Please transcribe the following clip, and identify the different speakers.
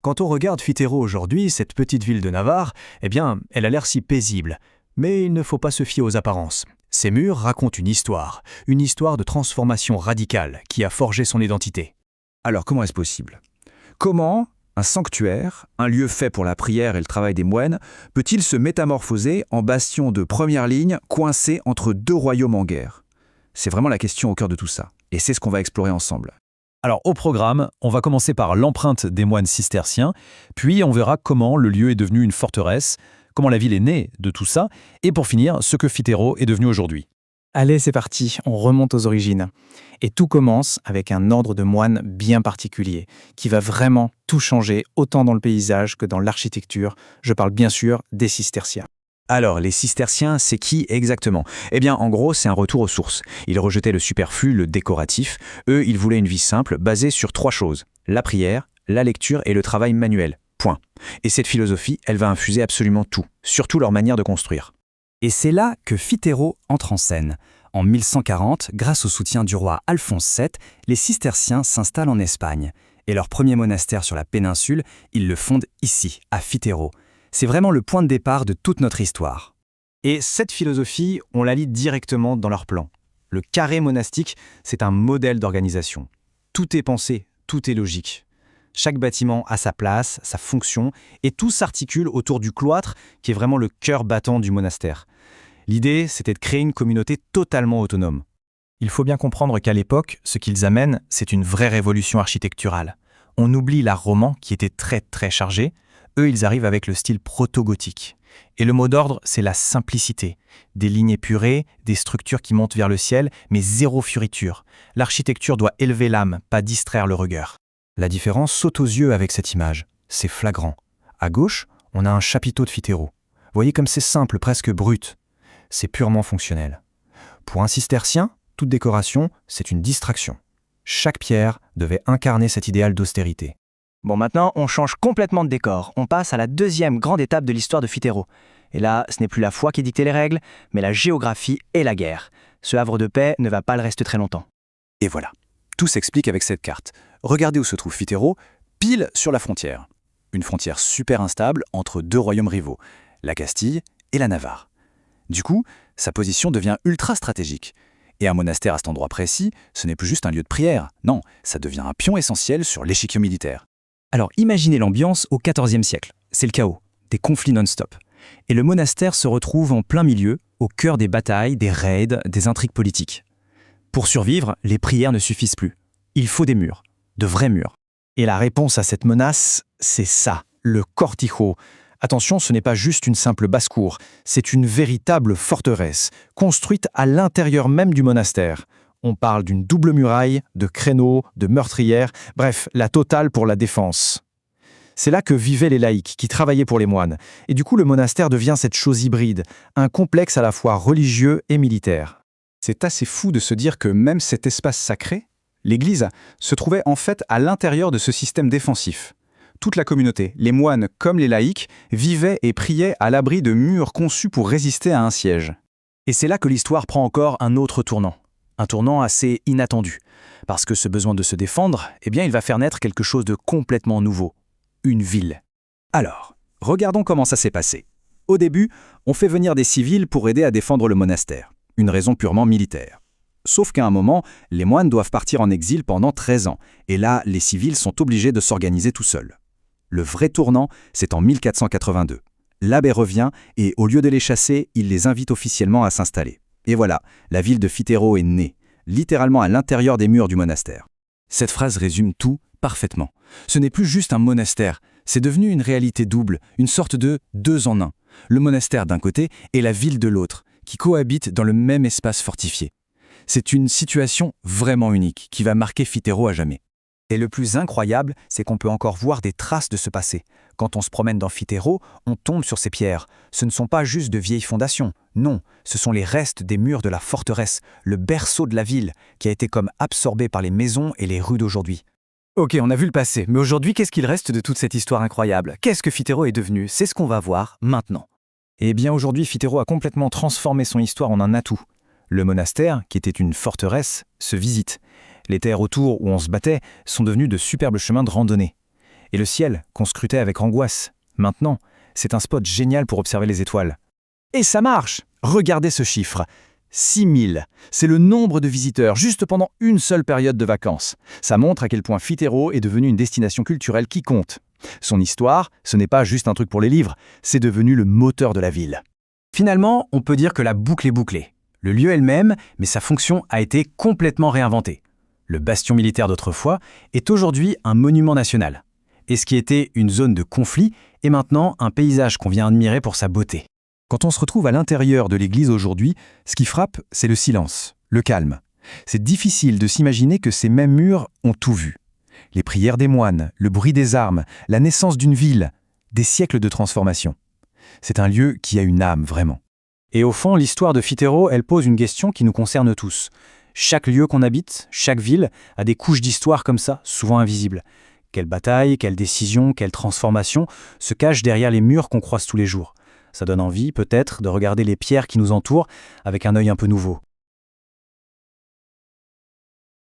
Speaker 1: Quand on regarde Fitero aujourd'hui, cette petite ville de Navarre, eh bien, elle a l'air si paisible. Mais il ne faut pas se fier aux apparences. Ces murs racontent une histoire de transformation radicale qui a forgé son identité.
Speaker 2: Alors comment est-ce possible? Comment un sanctuaire, un lieu fait pour la prière et le travail des moines, peut-il se métamorphoser en bastion de première ligne coincé entre deux royaumes en guerre? C'est vraiment la question au cœur de tout ça. Et c'est ce qu'on va explorer ensemble.
Speaker 3: Alors au programme, on va commencer par l'empreinte des moines cisterciens, puis on verra comment le lieu est devenu une forteresse, comment la ville est née de tout ça, et pour finir, ce que Fitero est devenu aujourd'hui.
Speaker 4: Allez, c'est parti, on remonte aux origines. Et tout commence avec un ordre de moines bien particulier, qui va vraiment tout changer, autant dans le paysage que dans l'architecture. Je parle bien sûr des cisterciens.
Speaker 2: Alors, les cisterciens, c'est qui exactement? Eh bien, en gros, c'est un retour aux sources. Ils rejetaient le superflu, le décoratif. Eux, ils voulaient une vie simple, basée sur 3 choses. La prière, la lecture et le travail manuel. Point. Et cette philosophie, elle va infuser absolument tout, surtout leur manière de construire.
Speaker 5: Et c'est là que Fitero entre en scène. En 1140, grâce au soutien du roi Alphonse VII, les cisterciens s'installent en Espagne. Et leur premier monastère sur la péninsule, ils le fondent ici, à Fitero. C'est vraiment le point de départ de toute notre histoire.
Speaker 1: Et cette philosophie, on la lit directement dans leur plan. Le carré monastique, c'est un modèle d'organisation. Tout est pensé, tout est logique. Chaque bâtiment a sa place, sa fonction, et tout s'articule autour du cloître, qui est vraiment le cœur battant du monastère. L'idée, c'était de créer une communauté totalement autonome.
Speaker 4: Il faut bien comprendre qu'à l'époque, ce qu'ils amènent, c'est une vraie révolution architecturale. On oublie l'art roman, qui était très chargé. Eux, ils arrivent avec le style proto-gothique. Et le mot d'ordre, c'est la simplicité. Des lignes épurées, des structures qui montent vers le ciel, mais zéro fioriture. L'architecture doit élever l'âme, pas distraire le regard. La différence saute aux yeux avec cette image. C'est flagrant. À gauche, on a un chapiteau de Fitero. Voyez comme c'est simple, presque brut. C'est purement fonctionnel. Pour un cistercien, toute décoration, c'est une distraction. Chaque pierre devait incarner cet idéal d'austérité.
Speaker 6: Bon, maintenant, on change complètement de décor. On passe à la deuxième grande étape de l'histoire de Fitero. Et là, ce n'est plus la foi qui dictait les règles, mais la géographie et la guerre. Ce havre de paix ne va pas le rester très longtemps.
Speaker 2: Et voilà. Tout s'explique avec cette carte. Regardez où se trouve Fitero, pile sur la frontière. Une frontière super instable entre 2 royaumes rivaux, la Castille et la Navarre. Du coup, sa position devient ultra stratégique. Et un monastère à cet endroit précis, ce n'est plus juste un lieu de prière. Non, ça devient un pion essentiel sur l'échiquier militaire.
Speaker 5: Alors imaginez l'ambiance au XIVe siècle. C'est le chaos, des conflits non-stop. Et le monastère se retrouve en plein milieu, au cœur des batailles, des raids, des intrigues politiques. Pour survivre, les prières ne suffisent plus. Il faut des murs, de vrais murs.
Speaker 4: Et la réponse à cette menace, c'est ça, le cortijo. Attention, ce n'est pas juste une simple basse-cour, c'est une véritable forteresse, construite à l'intérieur même du monastère. On parle d'une double muraille, de créneaux, de meurtrières, bref, la totale pour la défense. C'est là que vivaient les laïcs, qui travaillaient pour les moines. Et du coup, le monastère devient cette chose hybride, un complexe à la fois religieux et militaire.
Speaker 7: C'est assez fou de se dire que même cet espace sacré, l'église, se trouvait en fait à l'intérieur de ce système défensif. Toute la communauté, les moines comme les laïcs, vivaient et priaient à l'abri de murs conçus pour résister à un siège.
Speaker 1: Et c'est là que l'histoire prend encore un autre tournant. Un tournant assez inattendu. Parce que ce besoin de se défendre, eh bien, il va faire naître quelque chose de complètement nouveau. Une ville.
Speaker 2: Alors, regardons comment ça s'est passé. Au début, on fait venir des civils pour aider à défendre le monastère. Une raison purement militaire. Sauf qu'à un moment, les moines doivent partir en exil pendant 13 ans. Et là, les civils sont obligés de s'organiser tout seuls. Le vrai tournant, c'est en 1482. L'abbé revient et, au lieu de les chasser, il les invite officiellement à s'installer. Et voilà, la ville de Fitero est née, littéralement à l'intérieur des murs du monastère. Cette phrase résume tout parfaitement. Ce n'est plus juste un monastère, c'est devenu une réalité double, une sorte de 2 en 1. Le monastère d'un côté et la ville de l'autre, qui cohabitent dans le même espace fortifié. C'est une situation vraiment unique qui va marquer Fitero à jamais.
Speaker 6: Et le plus incroyable, c'est qu'on peut encore voir des traces de ce passé. Quand on se promène dans Fitero, on tombe sur ces pierres. Ce ne sont pas juste de vieilles fondations. Non, ce sont les restes des murs de la forteresse, le berceau de la ville, qui a été comme absorbé par les maisons et les rues d'aujourd'hui.
Speaker 1: Ok, on a vu le passé, mais aujourd'hui, qu'est-ce qu'il reste de toute cette histoire incroyable? Qu'est-ce que Fitero est devenu? C'est ce qu'on va voir maintenant.
Speaker 4: Eh bien aujourd'hui, Fitero a complètement transformé son histoire en un atout. Le monastère, qui était une forteresse, se visite. Les terres autour où on se battait sont devenues de superbes chemins de randonnée.
Speaker 6: Et le ciel, qu'on scrutait avec angoisse. Maintenant, c'est un spot génial pour observer les étoiles.
Speaker 2: Et ça marche! Regardez ce chiffre. 6000. C'est le nombre de visiteurs juste pendant une seule période de vacances. Ça montre à quel point Fitero est devenu une destination culturelle qui compte. Son histoire, ce n'est pas juste un truc pour les livres, c'est devenu le moteur de la ville.
Speaker 5: Finalement, on peut dire que la boucle est bouclée. Le lieu est le même, mais sa fonction a été complètement réinventée. Le bastion militaire d'autrefois est aujourd'hui un monument national. Et ce qui était une zone de conflit est maintenant un paysage qu'on vient admirer pour sa beauté.
Speaker 2: Quand on se retrouve à l'intérieur de l'église aujourd'hui, ce qui frappe, c'est le silence, le calme. C'est difficile de s'imaginer que ces mêmes murs ont tout vu. Les prières des moines, le bruit des armes, la naissance d'une ville, des siècles de transformation. C'est un lieu qui a une âme, vraiment.
Speaker 6: Et au fond, l'histoire de Fitero, elle pose une question qui nous concerne tous. Chaque lieu qu'on habite, chaque ville, a des couches d'histoire comme ça, souvent invisibles. Quelle bataille, quelle décision, quelle transformation se cachent derrière les murs qu'on croise tous les jours. Ça donne envie, peut-être, de regarder les pierres qui nous entourent avec un œil un peu nouveau.